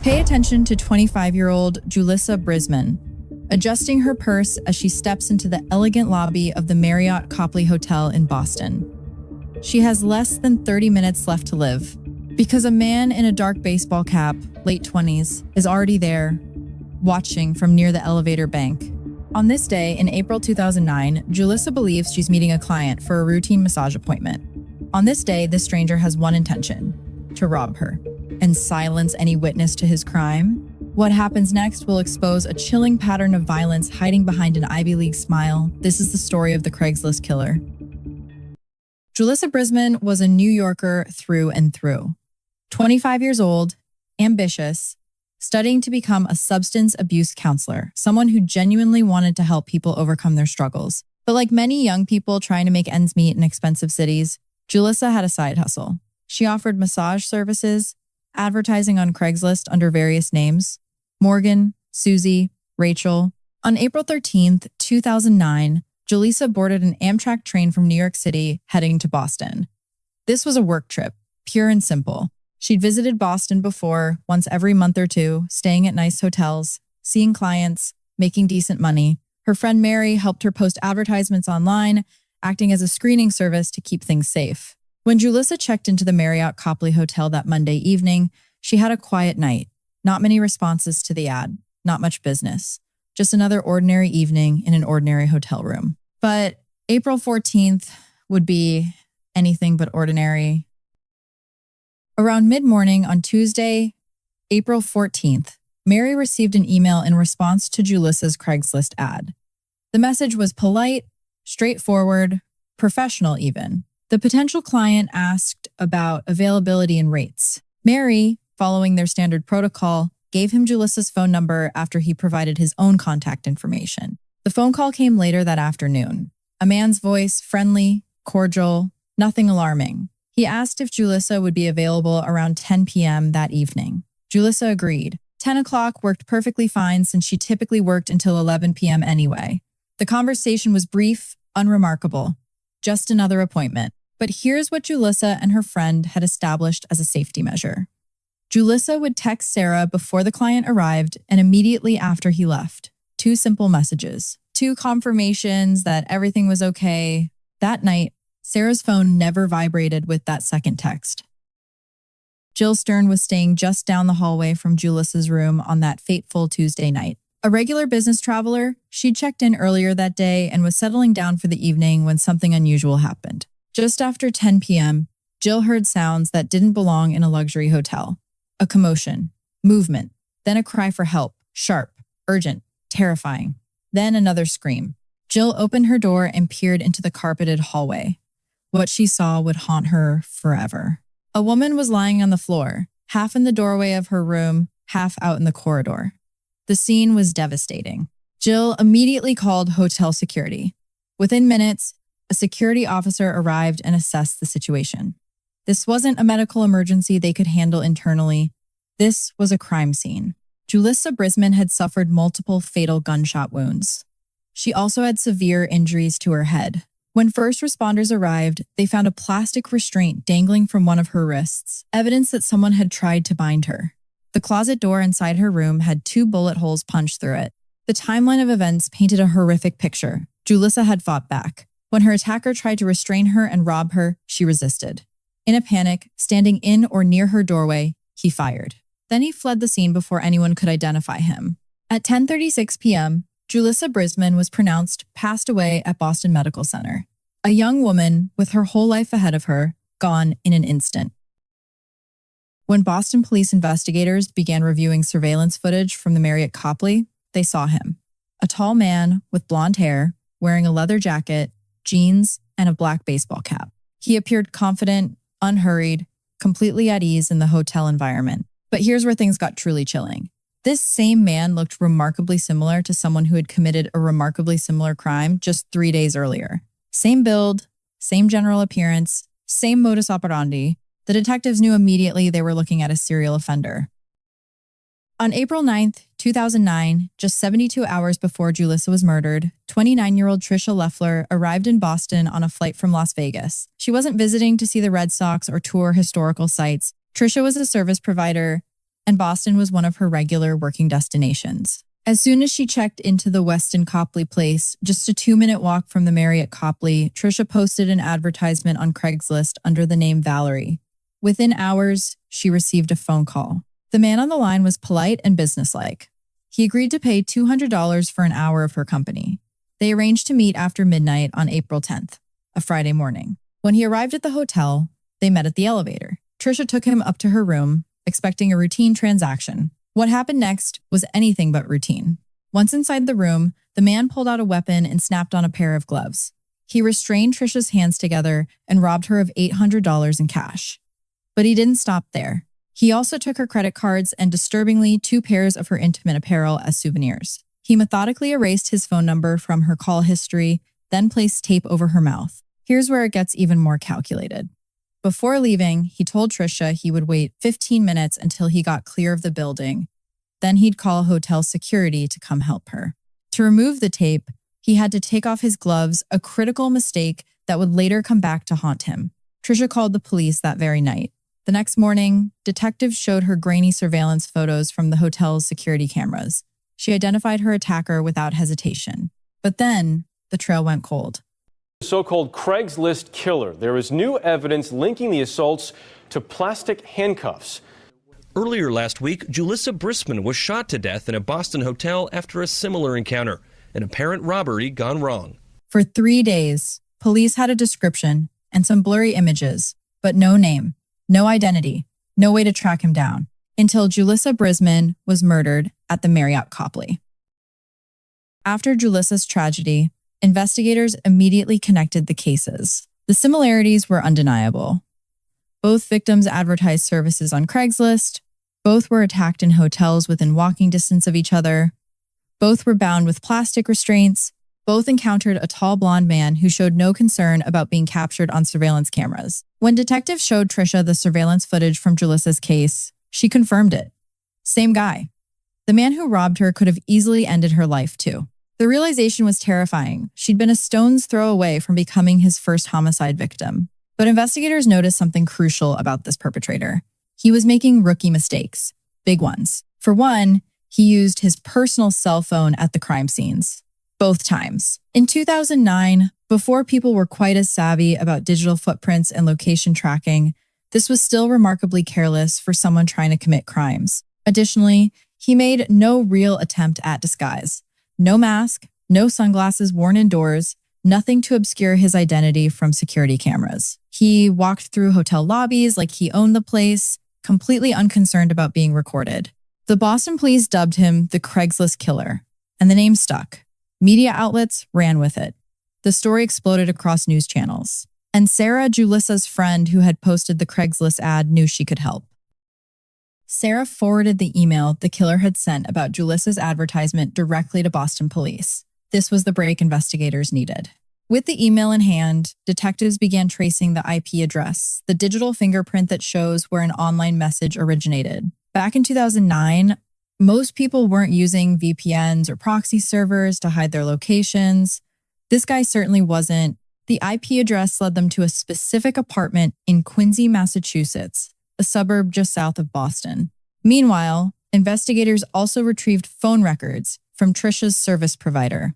Pay attention to 25-year-old Julissa Brisman, adjusting her purse as she steps into the elegant lobby of the Marriott Copley Hotel in Boston. She has less than 30 minutes left to live, because a man in a dark baseball cap, late 20s, is already there, watching from near the elevator bank. On this day, in April 2009, Julissa believes she's meeting a client for a routine massage appointment. On this day, this stranger has one intention: to rob her and silence any witness to his crime. What happens next will expose a chilling pattern of violence hiding behind an Ivy League smile. This is the story of the Craigslist Killer. Julissa Brisman was a New Yorker through and through. 25 years old, ambitious, studying to become a substance abuse counselor, someone who genuinely wanted to help people overcome their struggles. But like many young people trying to make ends meet in expensive cities, Julissa had a side hustle. She offered massage services, advertising on Craigslist under various names: Morgan, Susie, Rachel. On April 13th, 2009, Julissa boarded an Amtrak train from New York City heading to Boston. This was a work trip, pure and simple. She'd visited Boston before, once every month or two, staying at nice hotels, seeing clients, making decent money. Her friend Mary helped her post advertisements online, acting as a screening service to keep things safe. When Julissa checked into the Marriott Copley Hotel that Monday evening, she had a quiet night. Not many responses to the ad, not much business. Just another ordinary evening in an ordinary hotel room. But April 14th would be anything but ordinary. Around mid-morning on Tuesday, April 14th, Mary received an email in response to Julissa's Craigslist ad. The message was polite, straightforward, professional even. The potential client asked about availability and rates. Mary, following their standard protocol, gave him Julissa's phone number after he provided his own contact information. The phone call came later that afternoon. A man's voice, friendly, cordial, nothing alarming. He asked if Julissa would be available around 10 p.m. that evening. Julissa agreed. 10 o'clock worked perfectly fine since she typically worked until 11 p.m. anyway. The conversation was brief, unremarkable. Just another appointment. But here's what Julissa and her friend had established as a safety measure. Julissa would text Sarah before the client arrived and immediately after he left. 2 simple messages. 2 confirmations that everything was okay. That night, Sarah's phone never vibrated with that second text. Jill Stern was staying just down the hallway from Julissa's room on that fateful Tuesday night. A regular business traveler, she'd checked in earlier that day and was settling down for the evening when something unusual happened. Just after 10 p.m., Jill heard sounds that didn't belong in a luxury hotel. A commotion, movement, then a cry for help, sharp, urgent, terrifying. Then another scream. Jill opened her door and peered into the carpeted hallway. What she saw would haunt her forever. A woman was lying on the floor, half in the doorway of her room, half out in the corridor. The scene was devastating. Jill immediately called hotel security. Within minutes, a security officer arrived and assessed the situation. This wasn't a medical emergency they could handle internally. This was a crime scene. Julissa Brisman had suffered multiple fatal gunshot wounds. She also had severe injuries to her head. When first responders arrived, they found a plastic restraint dangling from one of her wrists, evidence that someone had tried to bind her. The closet door inside her room had 2 bullet holes punched through it. The timeline of events painted a horrific picture. Julissa had fought back. When her attacker tried to restrain her and rob her, she resisted. In a panic, standing in or near her doorway, he fired. Then he fled the scene before anyone could identify him. At 10:36 p.m., Julissa Brisman was pronounced passed away at Boston Medical Center. A young woman with her whole life ahead of her, gone in an instant. When Boston police investigators began reviewing surveillance footage from the Marriott Copley, they saw him. A tall man with blonde hair, wearing a leather jacket, jeans, and a black baseball cap. He appeared confident, unhurried, completely at ease in the hotel environment. But here's where things got truly chilling. This same man looked remarkably similar to someone who had committed a remarkably similar crime just 3 days earlier. Same build, same general appearance, same modus operandi. The detectives knew immediately they were looking at a serial offender. On April 9th, 2009, just 72 hours before Julissa was murdered, 29-year-old Tricia Leffler arrived in Boston on a flight from Las Vegas. She wasn't visiting to see the Red Sox or tour historical sites. Tricia was a service provider and Boston was one of her regular working destinations. As soon as she checked into the Westin Copley place, just a 2-minute walk from the Marriott Copley, Trisha posted an advertisement on Craigslist under the name Valerie. Within hours, she received a phone call. The man on the line was polite and businesslike. He agreed to pay $200 for an hour of her company. They arranged to meet after midnight on April 10th, a Friday morning. When he arrived at the hotel, they met at the elevator. Trisha took him up to her room, expecting a routine transaction. What happened next was anything but routine. Once inside the room, the man pulled out a weapon and snapped on a pair of gloves. He restrained Trisha's hands together and robbed her of $800 in cash. But he didn't stop there. He also took her credit cards and, disturbingly, 2 pairs of her intimate apparel as souvenirs. He methodically erased his phone number from her call history, then placed tape over her mouth. Here's where it gets even more calculated. Before leaving, he told Trisha he would wait 15 minutes until he got clear of the building. Then he'd call hotel security to come help her. To remove the tape, he had to take off his gloves, a critical mistake that would later come back to haunt him. Trisha called the police that very night. The next morning, detectives showed her grainy surveillance photos from the hotel's security cameras. She identified her attacker without hesitation. But then, the trail went cold. So-called Craigslist Killer. There is new evidence linking the assaults to plastic handcuffs. Earlier last week, Julissa Brisman was shot to death in a Boston hotel after a similar encounter, an apparent robbery gone wrong. For 3 days, police had a description and some blurry images, but no name, no identity, no way to track him down, until Julissa Brisman was murdered at the Marriott Copley. After Julissa's tragedy, investigators immediately connected the cases. The similarities were undeniable. Both victims advertised services on Craigslist. Both were attacked in hotels within walking distance of each other. Both were bound with plastic restraints. Both encountered a tall blonde man who showed no concern about being captured on surveillance cameras. When detectives showed Trisha the surveillance footage from Julissa's case, she confirmed it. Same guy. The man who robbed her could have easily ended her life too. The realization was terrifying. She'd been a stone's throw away from becoming his first homicide victim. But investigators noticed something crucial about this perpetrator. He was making rookie mistakes, big ones. For one, he used his personal cell phone at the crime scenes, both times. In 2009, before people were quite as savvy about digital footprints and location tracking, this was still remarkably careless for someone trying to commit crimes. Additionally, he made no real attempt at disguise. No mask, no sunglasses worn indoors, nothing to obscure his identity from security cameras. He walked through hotel lobbies like he owned the place, completely unconcerned about being recorded. The Boston police dubbed him the Craigslist Killer, and the name stuck. Media outlets ran with it. The story exploded across news channels. And Sarah, Julissa's friend who had posted the Craigslist ad, knew she could help. Sarah forwarded the email the killer had sent about Julissa's advertisement directly to Boston police. This was the break investigators needed. With the email in hand, detectives began tracing the IP address, the digital fingerprint that shows where an online message originated. Back in 2009, most people weren't using VPNs or proxy servers to hide their locations. This guy certainly wasn't. The IP address led them to a specific apartment in Quincy, Massachusetts, a suburb just south of Boston. Meanwhile, investigators also retrieved phone records from Trisha's service provider.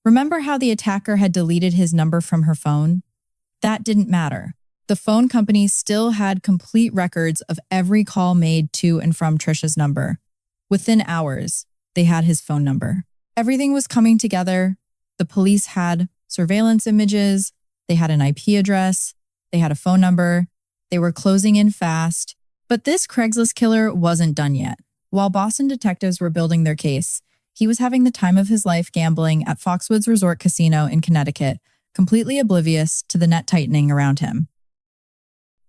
Remember how the attacker had deleted his number from her phone? That didn't matter. The phone company still had complete records of every call made to and from Trisha's number. Within hours, they had his phone number. Everything was coming together. The police had surveillance images, they had an IP address, they had a phone number, they were closing in fast. But this Craigslist killer wasn't done yet. While Boston detectives were building their case, he was having the time of his life gambling at Foxwoods Resort Casino in Connecticut, completely oblivious to the net tightening around him.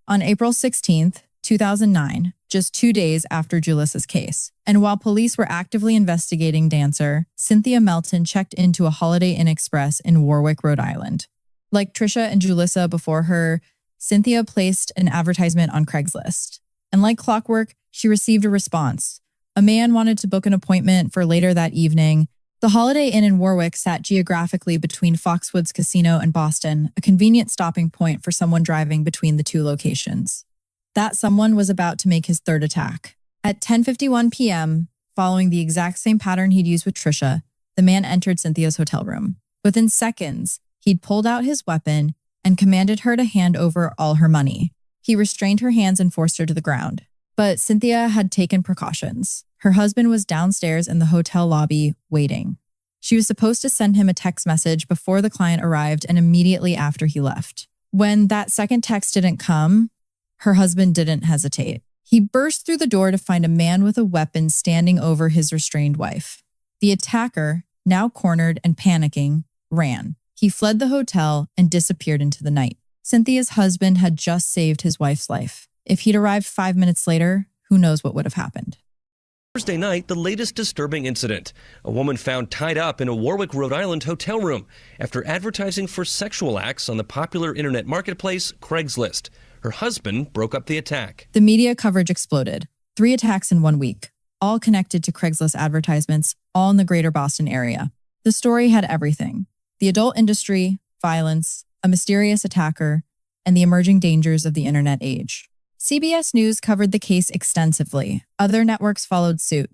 On April 16th, 2009, just 2 days after Julissa's case, and while police were actively investigating dancer, Cynthia Melton checked into a Holiday Inn Express in Warwick, Rhode Island. Like Trisha and Julissa before her, Cynthia placed an advertisement on Craigslist. And like clockwork, she received a response. A man wanted to book an appointment for later that evening. The Holiday Inn in Warwick sat geographically between Foxwoods Casino and Boston, a convenient stopping point for someone driving between the two locations. That someone was about to make his third attack. At 10:51 p.m., following the exact same pattern he'd used with Trisha, the man entered Cynthia's hotel room. Within seconds, he'd pulled out his weapon and commanded her to hand over all her money. He restrained her hands and forced her to the ground. But Cynthia had taken precautions. Her husband was downstairs in the hotel lobby waiting. She was supposed to send him a text message before the client arrived and immediately after he left. When that second text didn't come, her husband didn't hesitate. He burst through the door to find a man with a weapon standing over his restrained wife. The attacker, now cornered and panicking, ran. He fled the hotel and disappeared into the night. Cynthia's husband had just saved his wife's life. If he'd arrived 5 minutes later, who knows what would have happened. Thursday night, the latest disturbing incident. A woman found tied up in a Warwick, Rhode Island hotel room after advertising for sexual acts on the popular internet marketplace Craigslist. Her husband broke up the attack. The media coverage exploded. 3 attacks in 1 week, all connected to Craigslist advertisements, all in the greater Boston area. The story had everything: the adult industry, violence, a mysterious attacker, and the emerging dangers of the internet age. CBS News covered the case extensively. Other networks followed suit.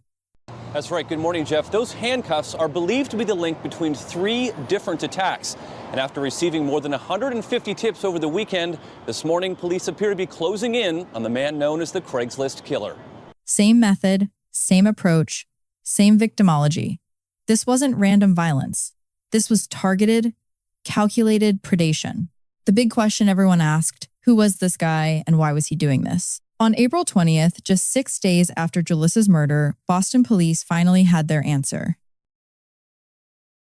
That's right. Good morning, Jeff. Those handcuffs are believed to be the link between 3 different attacks. And after receiving more than 150 tips over the weekend, this morning police appear to be closing in on the man known as the Craigslist Killer. Same method, same approach, same victimology. This wasn't random violence. This was targeted, calculated predation. The big question everyone asked: who was this guy and why was he doing this? On April 20th, just 6 days after Julissa's murder, Boston police finally had their answer.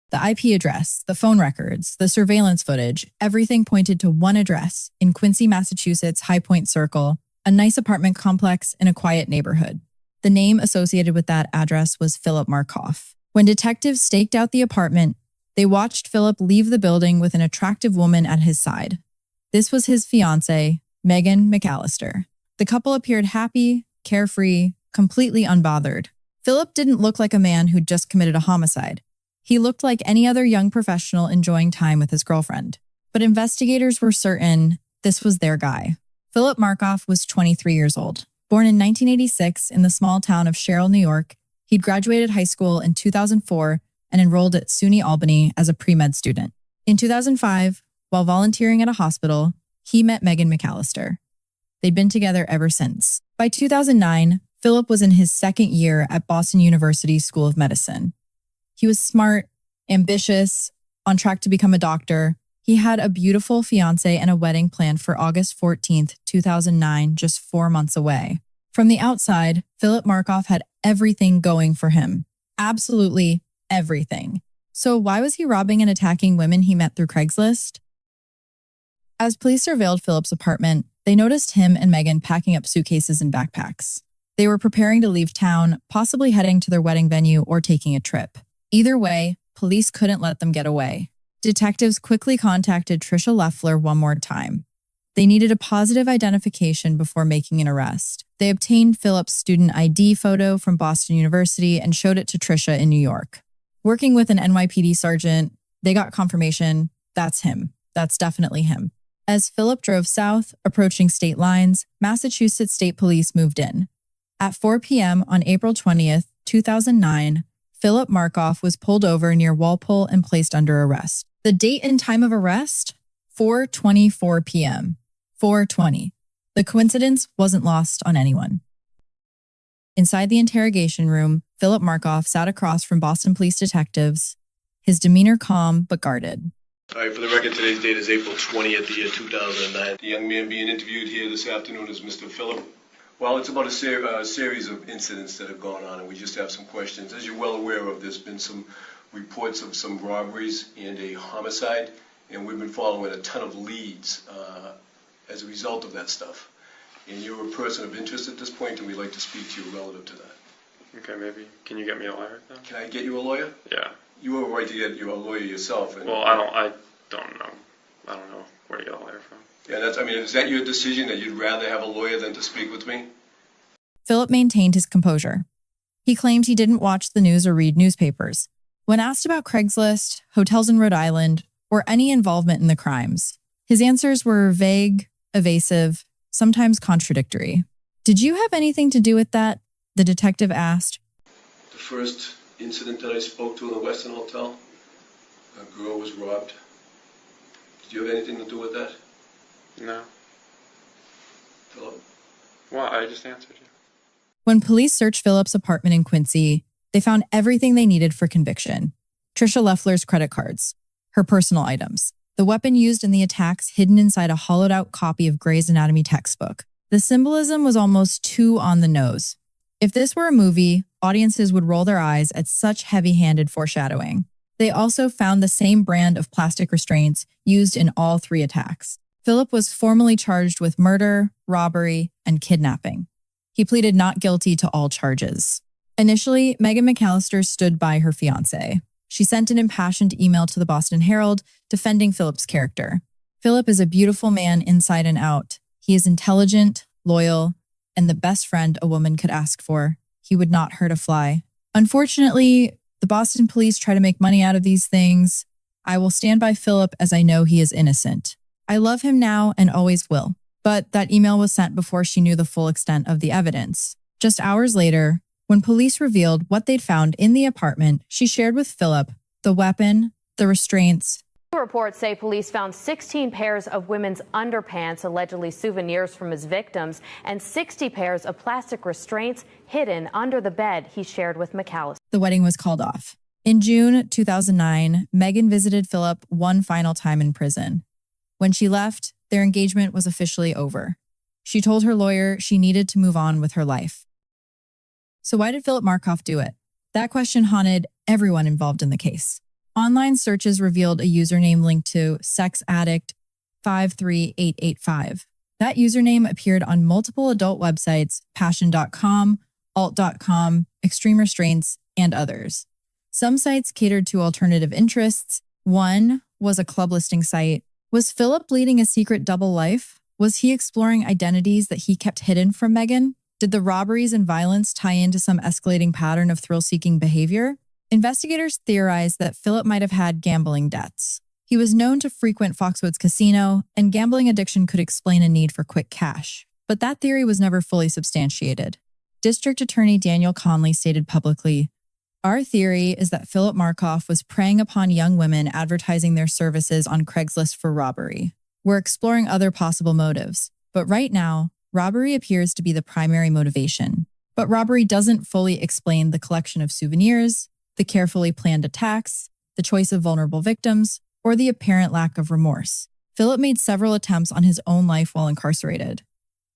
The IP address, the phone records, the surveillance footage, everything pointed to one address in Quincy, Massachusetts, High Point Circle, a nice apartment complex in a quiet neighborhood. The name associated with that address was Philip Markoff. When detectives staked out the apartment, they watched Philip leave the building with an attractive woman at his side. This was his fiancée, Megan McAllister. The couple appeared happy, carefree, completely unbothered. Philip didn't look like a man who'd just committed a homicide. He looked like any other young professional enjoying time with his girlfriend. But investigators were certain this was their guy. Philip Markoff was 23 years old. Born in 1986 in the small town of Sherrill, New York, he'd graduated high school in 2004 and enrolled at SUNY Albany as a pre-med student. In 2005, while volunteering at a hospital, he met Megan McAllister. They'd been together ever since. By 2009, Philip was in his second year at Boston University's School of Medicine. He was smart, ambitious, on track to become a doctor. He had a beautiful fiancée and a wedding planned for August 14th, 2009, just 4 months away. From the outside, Philip Markoff had everything going for him. Absolutely everything. So why was he robbing and attacking women he met through Craigslist? As police surveilled Philip's apartment, they noticed him and Megan packing up suitcases and backpacks. They were preparing to leave town, possibly heading to their wedding venue or taking a trip. Either way, police couldn't let them get away. Detectives quickly contacted Trisha Leffler one more time. They needed a positive identification before making an arrest. They obtained Philip's student ID photo from Boston University and showed it to Trisha in New York. Working with an NYPD sergeant, they got confirmation that's him. That's definitely him. As Philip drove south, approaching state lines, Massachusetts State Police moved in. At 4 p.m. on April 20th, 2009, Philip Markoff was pulled over near Walpole and placed under arrest. The date and time of arrest? 4:24 p.m. 4:20. The coincidence wasn't lost on anyone. Inside the interrogation room, Philip Markoff sat across from Boston police detectives, his demeanor calm but guarded. All right, for the record, today's date is April 20th, the year 2009. The young man being interviewed here this afternoon is Mr. Philip. Well, it's about a series of incidents that have gone on, and we just have some questions. As you're well aware of, there's been some reports of some robberies and a homicide, and we've been following a ton of leads as a result of that stuff. And you're a person of interest at this point, and we'd like to speak to you relative to that. Okay, maybe. Can you get me a lawyer then? Can I get you a lawyer? Yeah. You have a right to get you a lawyer yourself. And, well, I don't know. I don't know where to get a lawyer from. Yeah, is that your decision that you'd rather have a lawyer than to speak with me? Philip maintained his composure. He claimed he didn't watch the news or read newspapers. When asked about Craigslist, hotels in Rhode Island, or any involvement in the crimes, his answers were vague, evasive, sometimes contradictory. Did you have anything to do with that? The detective asked. The first incident that I spoke to in the Westin Hotel, a girl was robbed. Did you have anything to do with that? No. Philip? Well, I just answered you. When police searched Philip's apartment in Quincy, they found everything they needed for conviction. Trisha Leffler's credit cards, her personal items, the weapon used in the attacks hidden inside a hollowed-out copy of Grey's Anatomy textbook. The symbolism was almost too on the nose. If this were a movie, audiences would roll their eyes at such heavy-handed foreshadowing. They also found the same brand of plastic restraints used in all 3 attacks. Philip was formally charged with murder, robbery, and kidnapping. He pleaded not guilty to all charges. Initially, Megan McAllister stood by her fiancé. She sent an impassioned email to the Boston Herald defending Philip's character. Philip is a beautiful man inside and out. He is intelligent, loyal, and the best friend a woman could ask for. He would not hurt a fly. Unfortunately, the Boston police try to make money out of these things. I will stand by Philip as I know he is innocent. I love him now and always will. But that email was sent before she knew the full extent of the evidence. Just hours later, when police revealed what they'd found in the apartment, she shared with Philip the weapon, the restraints. Reports say police found 16 pairs of women's underpants, allegedly souvenirs from his victims, and 60 pairs of plastic restraints hidden under the bed, he shared with McAllister. The wedding was called off. In June 2009, Megan visited Philip one final time in prison. When she left, their engagement was officially over. She told her lawyer she needed to move on with her life. So why did Philip Markoff do it? That question haunted everyone involved in the case. Online searches revealed a username linked to sexaddict53885. That username appeared on multiple adult websites, passion.com, alt.com, extreme restraints, and others. Some sites catered to alternative interests. One was a club listing site. Was Philip leading a secret double life? Was he exploring identities that he kept hidden from Megan? Did the robberies and violence tie into some escalating pattern of thrill-seeking behavior? Investigators theorized that Philip might have had gambling debts. He was known to frequent Foxwoods Casino, and gambling addiction could explain a need for quick cash. But that theory was never fully substantiated. District Attorney Daniel Conley stated publicly, "Our theory is that Philip Markoff was preying upon young women advertising their services on Craigslist for robbery. We're exploring other possible motives, but right now, robbery appears to be the primary motivation. But robbery doesn't fully explain the collection of souvenirs, the carefully planned attacks, the choice of vulnerable victims, or the apparent lack of remorse." Philip made several attempts on his own life while incarcerated.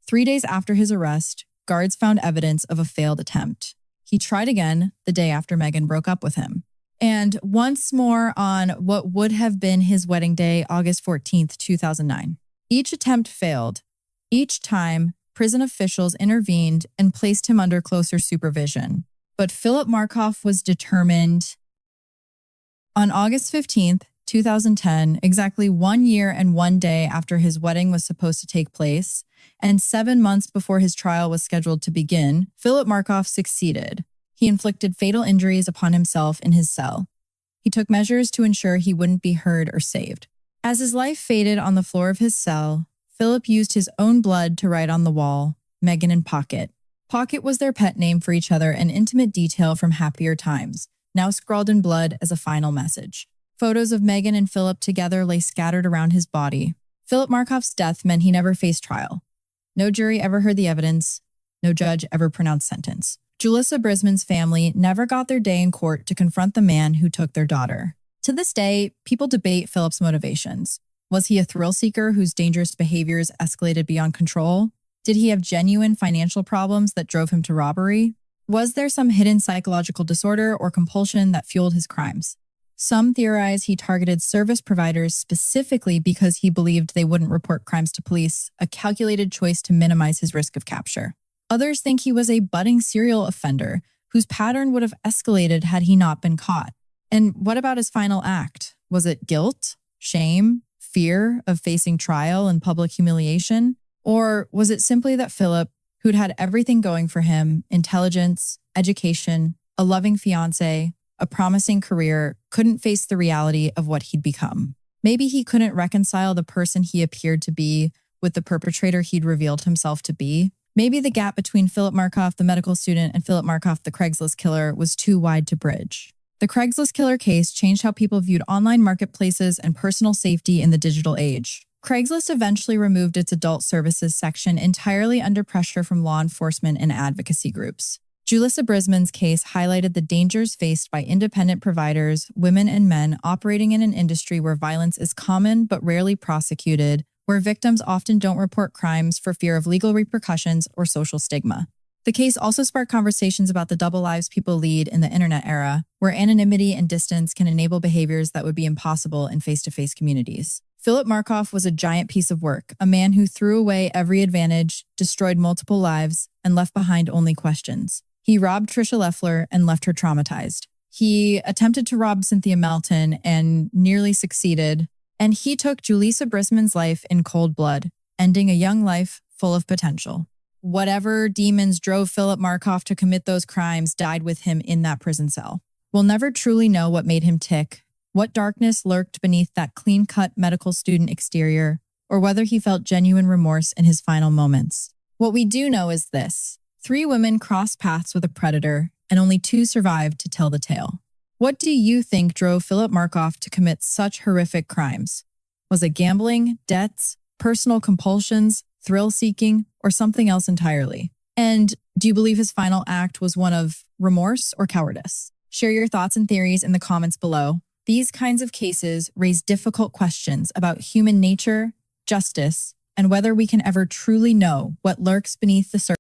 3 days after his arrest, guards found evidence of a failed attempt. He tried again the day after Megan broke up with him. And once more on what would have been his wedding day, August 14th, 2009. Each attempt failed. Each time, prison officials intervened and placed him under closer supervision. But Philip Markoff was determined. On August 15th, 2010, exactly 1 year and 1 day after his wedding was supposed to take place, and 7 months before his trial was scheduled to begin, Philip Markoff succeeded. He inflicted fatal injuries upon himself in his cell. He took measures to ensure he wouldn't be heard or saved. As his life faded on the floor of his cell, Philip used his own blood to write on the wall, "Megan and Pocket." Pocket was their pet name for each other, an intimate detail from happier times, now scrawled in blood as a final message. Photos of Megan and Philip together lay scattered around his body. Philip Markoff's death meant he never faced trial. No jury ever heard the evidence. No judge ever pronounced sentence. Julissa Brisman's family never got their day in court to confront the man who took their daughter. To this day, people debate Philip's motivations. Was he a thrill seeker whose dangerous behaviors escalated beyond control? Did he have genuine financial problems that drove him to robbery? Was there some hidden psychological disorder or compulsion that fueled his crimes? Some theorize he targeted service providers specifically because he believed they wouldn't report crimes to police, a calculated choice to minimize his risk of capture. Others think he was a budding serial offender whose pattern would have escalated had he not been caught. And what about his final act? Was it guilt, shame, fear of facing trial and public humiliation? Or was it simply that Philip, who'd had everything going for him, intelligence, education, a loving fiancé, a promising career, couldn't face the reality of what he'd become? Maybe he couldn't reconcile the person he appeared to be with the perpetrator he'd revealed himself to be. Maybe the gap between Philip Markoff, the medical student, and Philip Markoff, the Craigslist killer, was too wide to bridge. The Craigslist killer case changed how people viewed online marketplaces and personal safety in the digital age. Craigslist eventually removed its adult services section entirely under pressure from law enforcement and advocacy groups. Julissa Brisman's case highlighted the dangers faced by independent providers, women and men operating in an industry where violence is common but rarely prosecuted, where victims often don't report crimes for fear of legal repercussions or social stigma. The case also sparked conversations about the double lives people lead in the internet era, where anonymity and distance can enable behaviors that would be impossible in face-to-face communities. Philip Markoff was a giant piece of work, a man who threw away every advantage, destroyed multiple lives, and left behind only questions. He robbed Tricia Leffler and left her traumatized. He attempted to rob Cynthia Melton and nearly succeeded. And he took Julissa Brisman's life in cold blood, ending a young life full of potential. Whatever demons drove Philip Markoff to commit those crimes died with him in that prison cell. We'll never truly know what made him tick, what darkness lurked beneath that clean-cut medical student exterior, or whether he felt genuine remorse in his final moments. What we do know is this: 3 women crossed paths with a predator, and only 2 survived to tell the tale. What do you think drove Philip Markoff to commit such horrific crimes? Was it gambling, debts, personal compulsions, thrill-seeking, or something else entirely? And do you believe his final act was one of remorse or cowardice? Share your thoughts and theories in the comments below. These kinds of cases raise difficult questions about human nature, justice, and whether we can ever truly know what lurks beneath the surface.